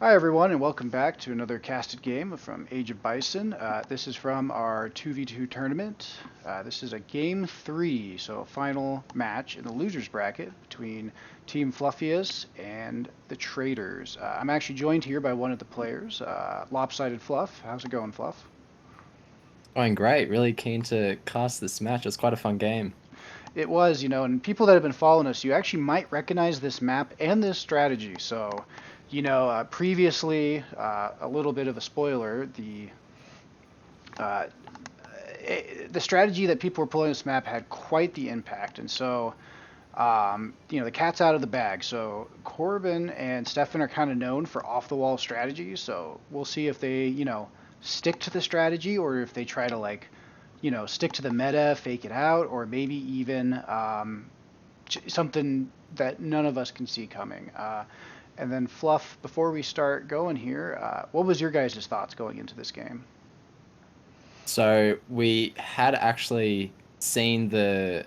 Hi everyone, and welcome back to another casted game from Age of Bison. This is from our 2v2 tournament. This is a game 3, so final match in the losers bracket between Team Fluffius and the Traitors. I'm actually joined here by one of the players, Lopsided Fluff. How's it going, Fluff? Going great. Really keen to cast this match. It's quite a fun game. It was, and people that have been following us, you actually might recognize this map and this strategy. So, previously, a little bit of a spoiler, uh, the strategy that people were pulling this map had quite the impact, and so the cat's out of the bag. So Corbin and Stefan are kind of known for off-the-wall strategies. So we'll see if they, stick to the strategy or if they try to stick to the meta, fake it out, or maybe even something that none of us can see coming. And then Fluff, before we start going here, what was your guys' thoughts going into this game? So we had actually seen the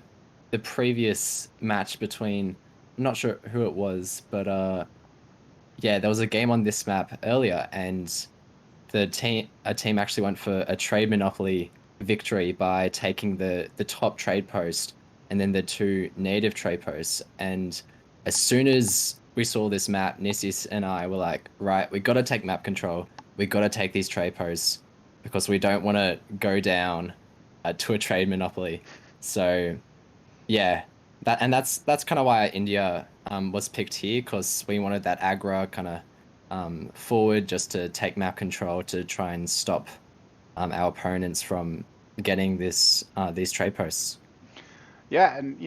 previous match between I'm not sure who it was, but yeah, there was a game on this map earlier and a team actually went for a trade monopoly victory by taking the top trade post and then the two native trade posts. And as soon as we saw this map, Nissis and I were like, right, we got to take map control. We got to take these trade posts because we don't want to go down to a trade monopoly. So yeah, that's kind of why India was picked here because we wanted that aggro kind of forward just to take map control to try and stop our opponents from getting these trade posts. Yeah, and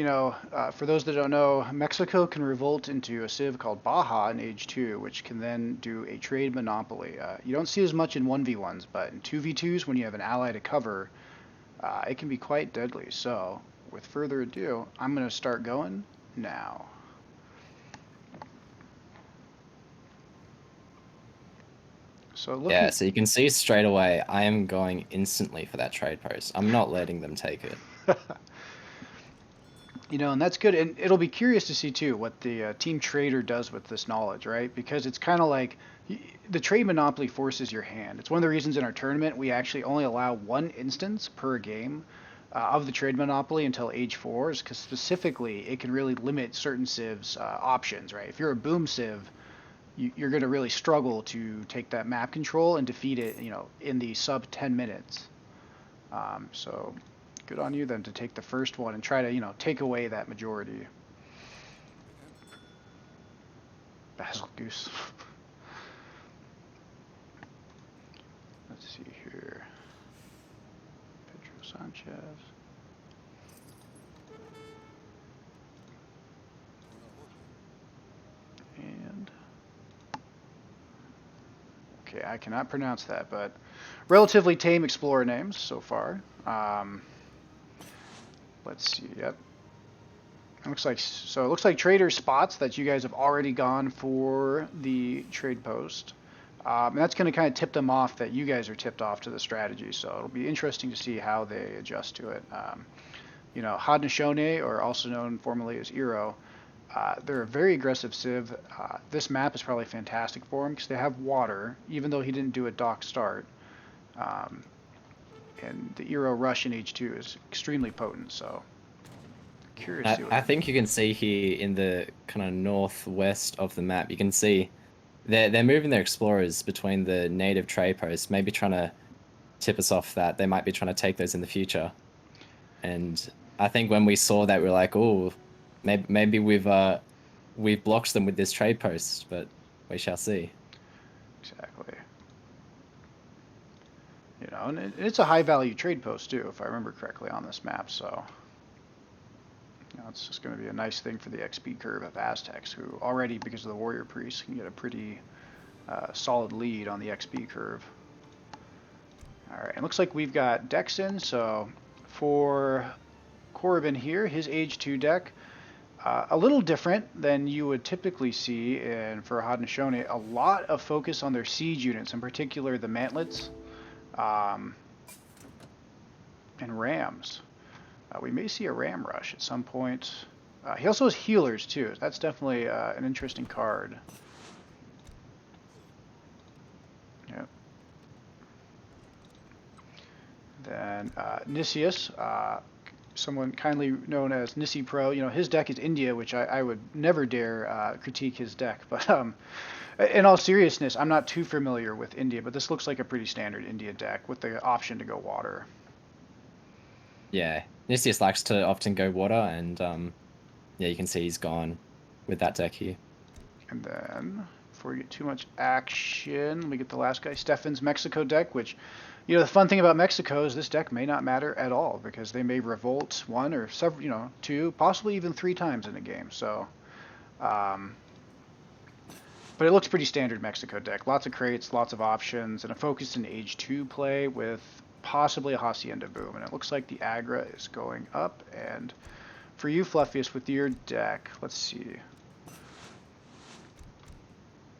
for those that don't know, Mexico can revolt into a civ called Baja in Age 2, which can then do a trade monopoly. You don't see as much in 1v1s, but in 2v2s, when you have an ally to cover, it can be quite deadly. So, with further ado, I'm going to start going now. So Yeah, looking, so you can see straight away I am going instantly for that trade post. I'm not letting them take it. and that's good. And it'll be curious to see too what the team trader does with this knowledge, right? Because it's kind of like the trade monopoly forces your hand. It's one of the reasons in our tournament we actually only allow one instance per game of the trade monopoly until age 4, is because specifically it can really limit certain civs options, right? If you're a boom civ, you're going to really struggle to take that map control and defeat it, in the sub 10 minutes. So good on you then to take the first one and try to, take away that majority. Basil Goose. Let's see here. Pedro Sanchez. And okay, I cannot pronounce that, but relatively tame explorer names so far. Let's see. Yep. It looks like trader spots that you guys have already gone for the trade post. And that's going to kind of tip them off that you guys are tipped off to the strategy. So it'll be interesting to see how they adjust to it. Haudenosaunee, or also known formally as Eero, they're a very aggressive civ. This map is probably fantastic for him because they have water, even though he didn't do a dock start. Um, and the Eero rush in H2 is extremely potent. So curious to I, see what I they do. think you can see here in the kind of northwest of the map, you can see they're moving their explorers between the native trade posts, maybe trying to tip us off that they might be trying to take those in the future. And I think when we saw that, we are like, oh, maybe we've blocked them with this trade post, but we shall see. Exactly. And it's a high value trade post too, if I remember correctly on this map. So, it's just going to be a nice thing for the XP curve of Aztecs, who already, because of the warrior priest, can get a pretty solid lead on the XP curve. All right, it looks like we've got decks in. So for Corbin here, his Age 2 deck, a little different than you would typically see in for Haudenosaunee. A lot of focus on their siege units, in particular the mantlets um, and rams. We may see a ram rush at some point. He also has healers too. That's definitely an interesting card. Then Nicias, someone kindly known as Nissi Pro. His deck is India, which I would never dare critique his deck. But in all seriousness, I'm not too familiar with India, but this looks like a pretty standard India deck with the option to go water. Yeah, Nicias likes to often go water, and yeah, you can see he's gone with that deck here. And then, before we get too much action, let me get the last guy, Stefan's Mexico deck, which, the fun thing about Mexico is this deck may not matter at all because they may revolt one or several, two, possibly even three times in a game. So, but it looks pretty standard Mexico deck. Lots of crates, lots of options, and a focus in Age 2 play with possibly a Hacienda Boom. And it looks like the Agra is going up. And for you, Fluffius, with your deck, let's see.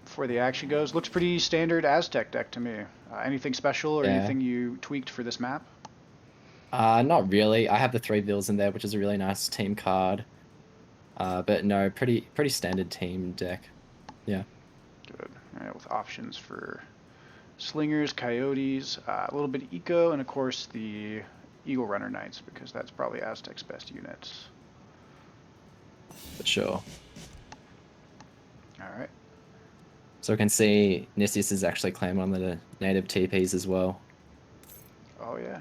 Before the action goes, looks pretty standard Aztec deck to me. Anything special or anything you tweaked for this map? Not really. I have the 3 bills in there, which is a really nice team card. But no, pretty standard team deck. Yeah. Good. All right, with options for slingers, coyotes, a little bit of eco, and of course the Eagle Runner Knights, because that's probably Aztec's best units. For sure. All right. So we can see Nicias is actually claiming on the native TPs as well. Oh yeah.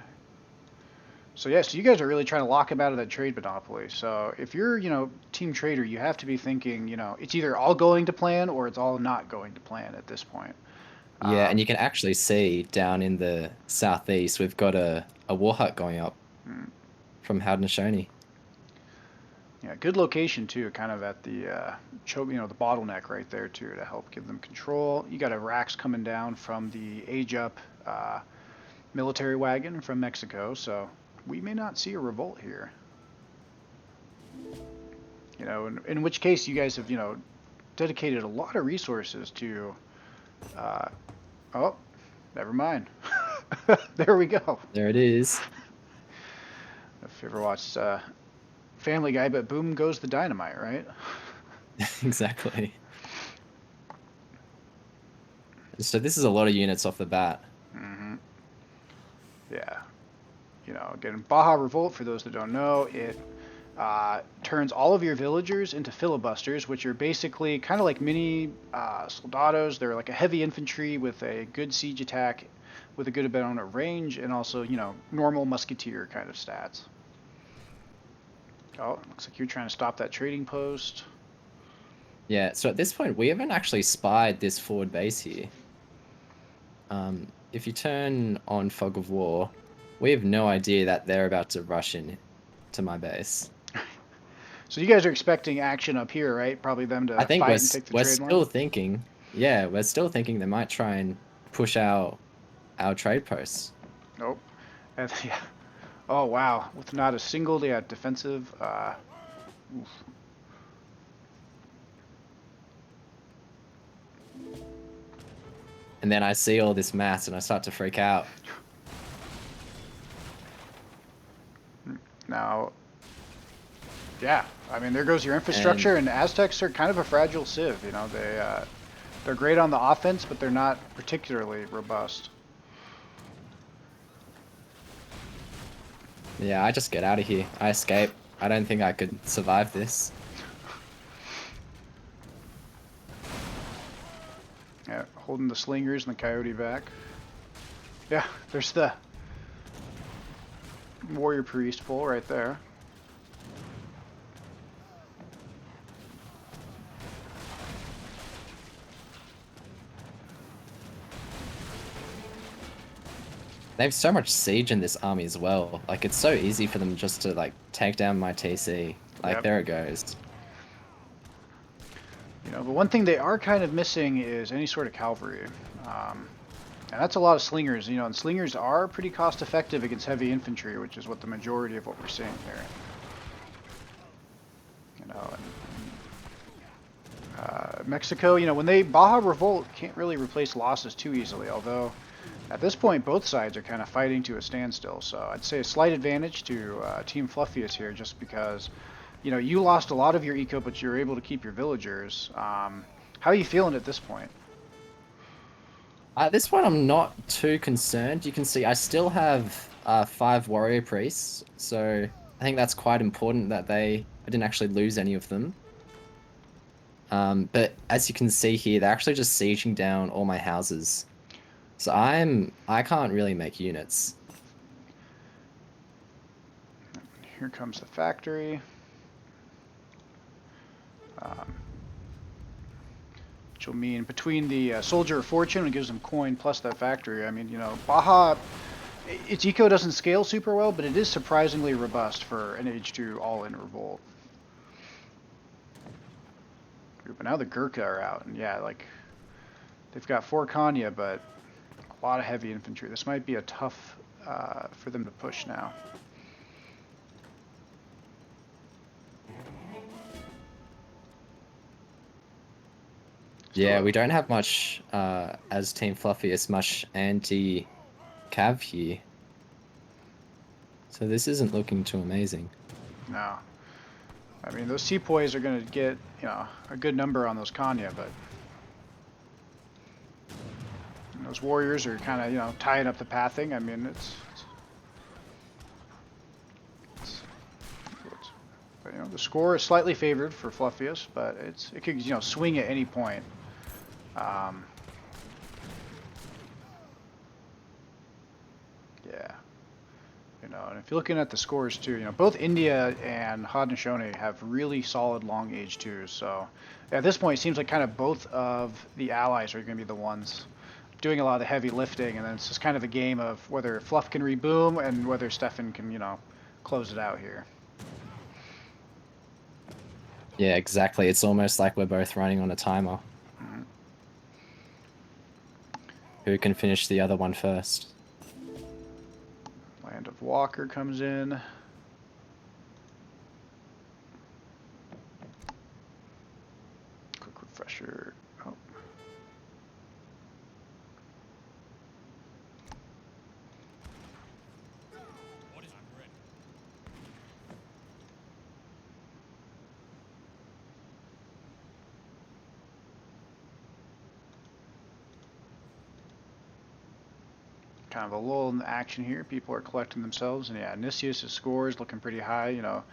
So yeah, so you guys are really trying to lock him out of that trade monopoly. So if you're, Team Trader, you have to be thinking, it's either all going to plan or it's all not going to plan at this point. Yeah, and you can actually see down in the southeast, we've got a war hut going up from Haudenosaunee. Yeah, good location too, kind of at the the bottleneck right there too, to help give them control. You got a Rax coming down from the age up military wagon from Mexico, so we may not see a revolt here. In which case you guys have dedicated a lot of resources to. Oh, never mind. There we go. There it is. If you ever watched Family Guy, but boom goes the dynamite, right? Exactly. So this is a lot of units off the bat. Mm-hmm. Yeah. Again, Baja Revolt, for those that don't know, it turns all of your villagers into filibusters, which are basically kind of like mini soldados. They're like a heavy infantry with a good siege attack, with a good amount of range, and also, normal musketeer kind of stats. Oh, looks like you're trying to stop that trading post. Yeah, so at this point, we haven't actually spied this forward base here. If you turn on Fog of War, we have no idea that they're about to rush in to my base. So you guys are expecting action up here, right? Probably them to fight and take the trade line? We're still thinking, yeah, we're still thinking they might try and push our trade posts. Nope. And, yeah. Oh, wow. With not a single, defensive. Oof. And then I see all this mass and I start to freak out. Now, yeah, I mean, there goes your infrastructure, and Aztecs are kind of a fragile civ. They're great on the offense, but they're not particularly robust. Yeah, I just get out of here. I escape. I don't think I could survive this. Yeah, holding the slingers and the coyote back. Yeah, there's the warrior priest full right there. They have so much siege in this army as well. Like, it's so easy for them just to, like, take down my TC. Like, Yep. There it goes. But one thing they are kind of missing is any sort of cavalry. And that's a lot of slingers, and slingers are pretty cost effective against heavy infantry, which is what the majority of what we're seeing here. Mexico, when they Baja Revolt can't really replace losses too easily, although at this point both sides are kind of fighting to a standstill. So I'd say a slight advantage to Team Fluffius here, just because you lost a lot of your eco, but you were able to keep your villagers. How are you feeling at this point? At this point, I'm not too concerned. You can see I still have 5 warrior priests, so I think that's quite important that I didn't actually lose any of them. But as you can see here, they're actually just sieging down all my houses. So I can't really make units. Here comes the factory. Which will mean between the Soldier of Fortune, it gives them coin, plus that factory. I mean, you know, Baja, its eco doesn't scale super well, but it is surprisingly robust for an Age 2 all-in revolt. But now the Gurkha are out, and yeah, like, they've got 4 Kanya, but a lot of heavy infantry. This might be a tough for them to push now. Yeah, we don't have much, as Team Fluffius, much anti-cav here. So this isn't looking too amazing. No. I mean, those sepoys are going to get, you know, a good number on those Kanya, but those warriors are kind of, you know, tying up the pathing. I mean, but, you know, the score is slightly favored for Fluffius, but it could, you know, swing at any point. Yeah. You know, and if you're looking at the scores too, you know, both India and Haudenosaunee have really solid long age twos. So at this point, it seems like kind of both of the allies are going to be the ones doing a lot of the heavy lifting, and then it's just kind of a game of whether Fluff can reboom and whether Stefan can, you know, close it out here. Yeah, exactly. It's almost like we're both running on a timer. Mm-hmm. Who can finish the other one first? Land of Walker comes in. Quick refresher. Oh. Kind of a lull in the action here. People are collecting themselves, and yeah, Nicias' score is looking pretty high. You know,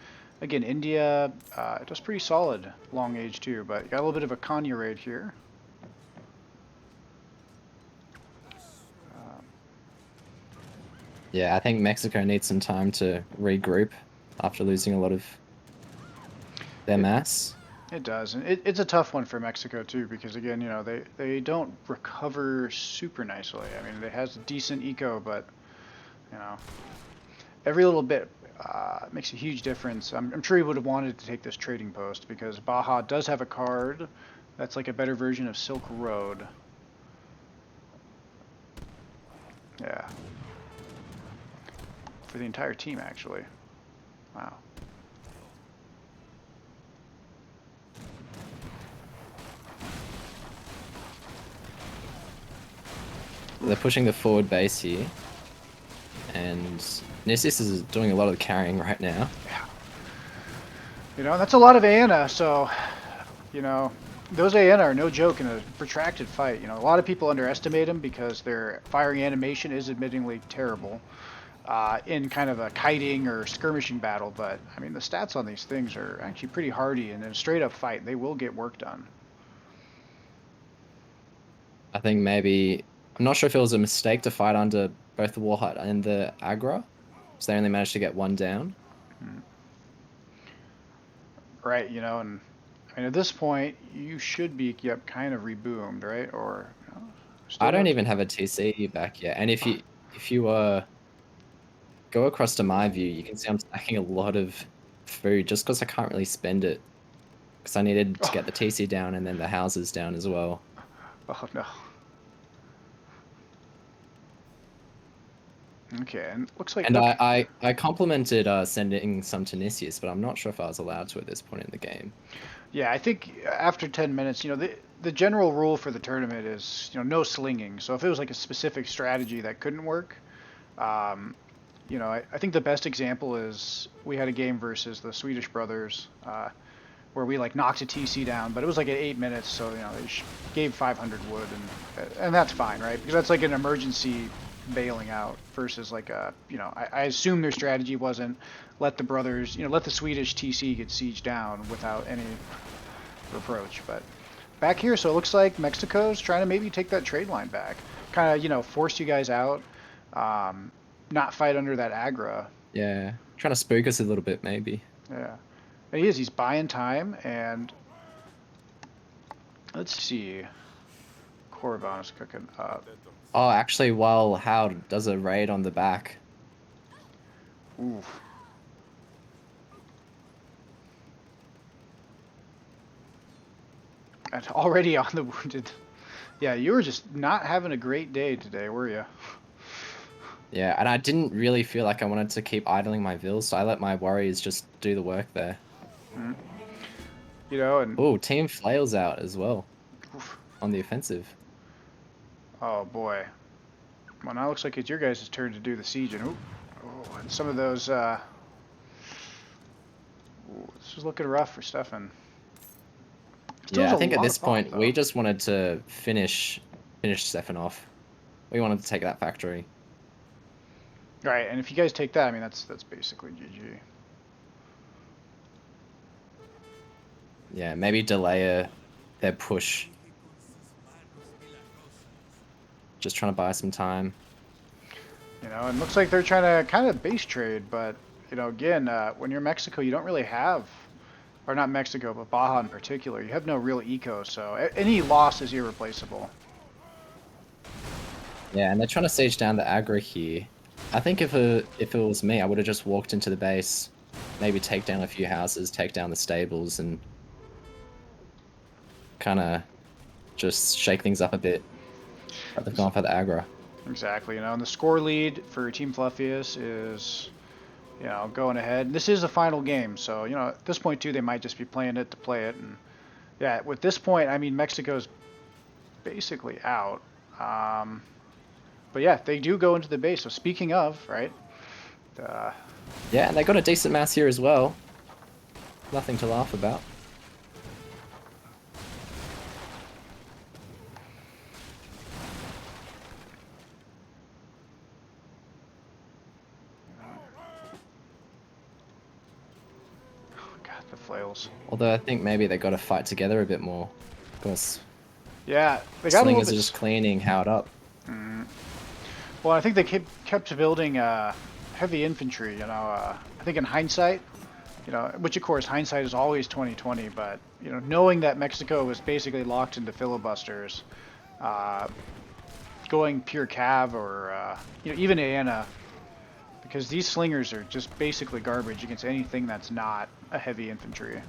again, India does pretty solid long age too, but you got a little bit of a Kanya raid here. Yeah, I think Mexico needs some time to regroup after losing a lot of their mass. It does, and it's a tough one for Mexico too, because again, you know, they don't recover super nicely. I mean, it has decent eco, but you know, every little bit makes a huge difference. I'm sure he would have wanted to take this trading post because Baja does have a card that's like a better version of Silk Road. Yeah, for the entire team actually. Wow. They're pushing the forward base here. And Nicias is doing a lot of the carrying right now. Yeah. You know, that's a lot of Aena, so, you know, those Aena are no joke in a protracted fight. You know, a lot of people underestimate them because their firing animation is admittingly terrible in kind of a kiting or skirmishing battle, but, I mean, the stats on these things are actually pretty hardy, and in a straight-up fight, they will get work done. I think maybe... I'm not sure if it was a mistake to fight under both the War Hut and the Agra. So they only managed to get one down. Right, you know, and I mean, at this point, you should be, yep, kind of reboomed, right? Or, you know, I don't even have a TC back yet. And if you go across to my view, you can see I'm stacking a lot of food just because I can't really spend it. Because I needed to get the TC down and then the houses down as well. Oh, no. Okay, and looks like... And I complimented sending some to Nicias, but I'm not sure if I was allowed to at this point in the game. Yeah, I think after 10 minutes, you know, the general rule for the tournament is, you know, no slinging. So if it was like a specific strategy that couldn't work, you know, I think the best example is we had a game versus the Swedish brothers where we like knocked a TC down, but it was like at 8 minutes, so you know they gave 500 wood, and that's fine, right? Because that's like an emergency bailing out versus like a, I assume their strategy wasn't let the brothers, let the Swedish TC get sieged down without any reproach. But back here, so it looks like Mexico's trying to maybe take that trade line back, kind of, force you guys out, not fight under that aggro. Yeah, trying to spook us a little bit, maybe. Yeah, and he is. He's buying time, and let's see, Korriban is cooking up. Oh, actually, while Howard does a raid on the back. Oof. And already on the wounded. Yeah, you were just not having a great day today, were you? Yeah, and I didn't really feel like I wanted to keep idling my vills, so I let my warriors just do the work there. Mm. And Oh, Team Flail's out as well oof. on the offensive. Oh boy. Well, now it looks like it's your guys' turn to do the siege, and and some of those. This is looking rough for Stefan. Yeah, I think at this point we just wanted to finish Stefan off. We wanted to take that factory. Right, and if you guys take that, I mean that's basically GG. Yeah, maybe delay their push. Just trying to buy some time. And looks like they're trying to kind of base trade, but again, when you're Mexico, you don't really have, or not Mexico, but Baja in particular, you have no real eco, so any loss is irreplaceable. Yeah, and they're trying to siege down the aggro here. I think if it was me, I would have just walked into the base, maybe take down a few houses, take down the stables, and kind of just shake things up a bit. But they've gone for the aggro. Exactly, and the score lead for Team Fluffius is, going ahead. This is a final game, so, at this point, too, they might just be playing it to play it. And, yeah, with this point, I mean, Mexico's basically out. But, yeah, they do go into the base. So, speaking of, right? Yeah, and they got a decent mass here as well. Nothing to laugh about. The flails. Although I think maybe they got to fight together a bit more, because yeah, they got slingers are just cleaning Howard up. Well, I think they kept building heavy infantry. I think in hindsight, which of course hindsight is always 2020, but knowing that Mexico was basically locked into filibusters, going pure cav or even Aena. Because these slingers are just basically garbage against anything that's not a heavy infantry.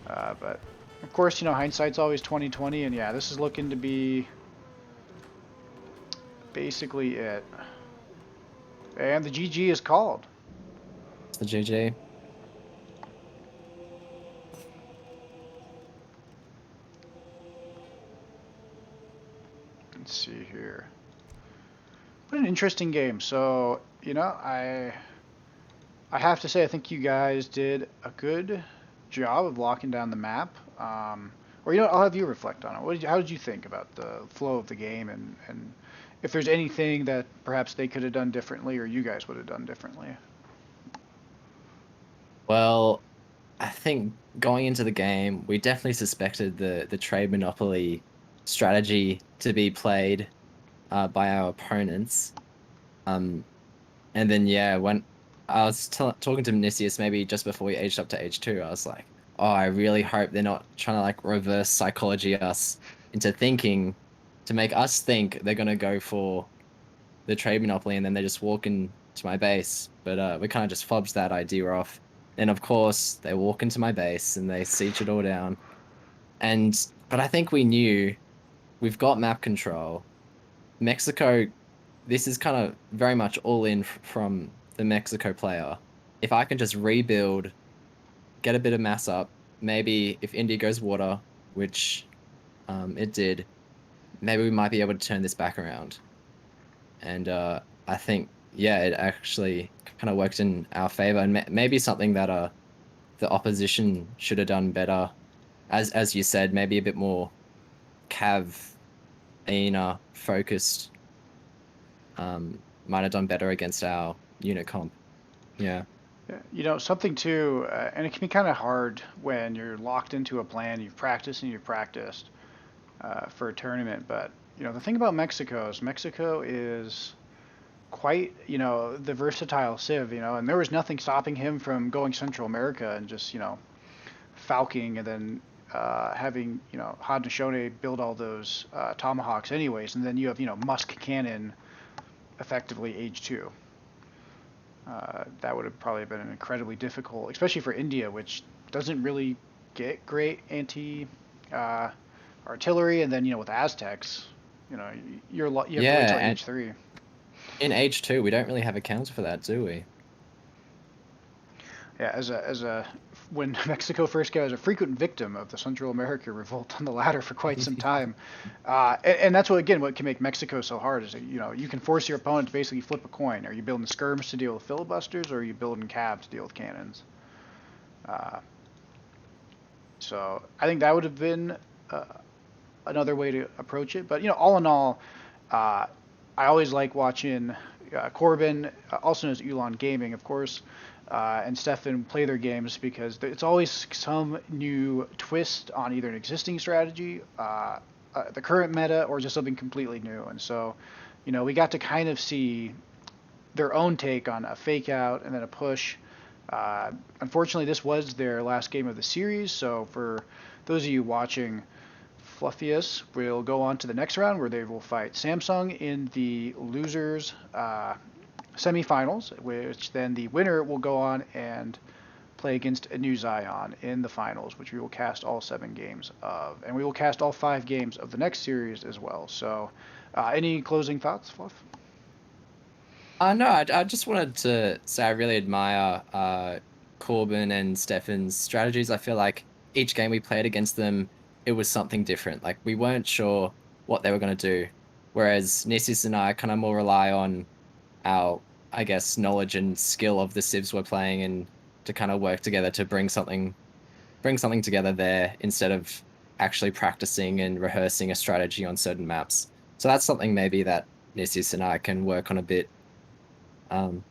But of course, hindsight's always 2020, and yeah, this is looking to be basically it. And the GG is called. It's the GG. Let's see here. What an interesting game. So, I have to say I think you guys did a good job of locking down the map. Or I'll have you reflect on it. How did you think about the flow of the game, and if there's anything that perhaps they could have done differently or you guys would have done differently? Well, I think going into the game, we definitely suspected the trade monopoly strategy to be played by our opponents. And then, yeah, when I was talking to Nicias maybe just before we aged up to age 2, I was like, oh, I really hope they're not trying to like reverse psychology us into thinking to make us think they're going to go for the trade monopoly and then they just walk into my base. But we kind of just fudged that idea off. And of course, they walk into my base and they siege it all down. But I think we knew we've got map control. Mexico, this is kind of very much all in from the Mexico player. If I can just rebuild, get a bit of mass up, maybe if India goes water, which it did, maybe we might be able to turn this back around. And I think, yeah, it actually kind of worked in our favor, and maybe something that the opposition should have done better. As you said, maybe a bit more cav, Aena focused. might have done better against our unit comp. Yeah. Yeah, something too, and it can be kind of hard when you're locked into a plan. You've practiced for a tournament, but the thing about Mexico is quite, the versatile Civ, and there was nothing stopping him from going Central America and just, falking and then having, Haudenosaunee build all those tomahawks anyways, and then you have, Musk Cannon effectively age 2. That would have probably been incredibly difficult, especially for India, which doesn't really get great anti uh, artillery, and then with Aztecs, you know you have to wait Yeah, till and age 3. in age two, we don't really have a counter for that, do we? Yeah, as a when Mexico first came, as a frequent victim of the Central America revolt on the ladder for quite some time, and that's what can make Mexico so hard is that, you can force your opponent to basically flip a coin. Are you building skirms to deal with filibusters, or are you building cav to deal with cannons? Uh, so I think that would have been uh, another way to approach it. But all in all, uh, I always like watching Corbin, also known as Elon Gaming, of course, and Stefan play their games because it's always some new twist on either an existing strategy, the current meta, or just something completely new. And so, we got to kind of see their own take on a fake out and then a push. Unfortunately, this was their last game of the series, so for those of you watching, Fluffius will go on to the next round where they will fight Samsung in the losers semifinals, which then the winner will go on and play against a new Zion in the finals, which we will cast all 7 games of, and we will cast all 5 games of the next series as well. So, any closing thoughts, Fluff? No, I just wanted to say I really admire Corbin and Stefan's strategies. I feel like each game we played against them, it was something different. Like we weren't sure what they were going to do. Whereas Nissis and I kind of more rely on our, I guess, knowledge and skill of the civs we're playing and to kind of work together to bring something together there instead of actually practicing and rehearsing a strategy on certain maps. So that's something maybe that Nissis and I can work on a bit.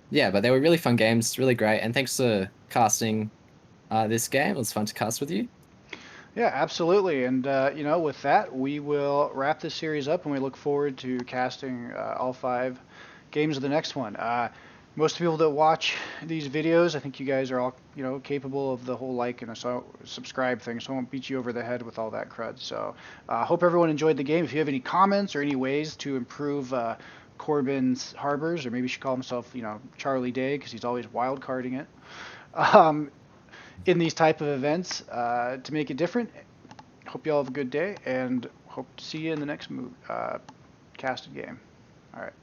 Yeah, but they were really fun games, really great. And thanks for casting this game. It was fun to cast with you. Yeah, absolutely. And with that, we will wrap this series up, and we look forward to casting all 5 games of the next one. Most people that watch these videos, I think you guys are all capable of the whole like and subscribe thing, so I won't beat you over the head with all that crud. So, hope everyone enjoyed the game. If you have any comments or any ways to improve Corbin's harbors, or maybe he should call himself Charlie Day because he's always wild carding it. Um, in these type of events to make it different. Hope you all have a good day, and hope to see you in the next casted game. All right.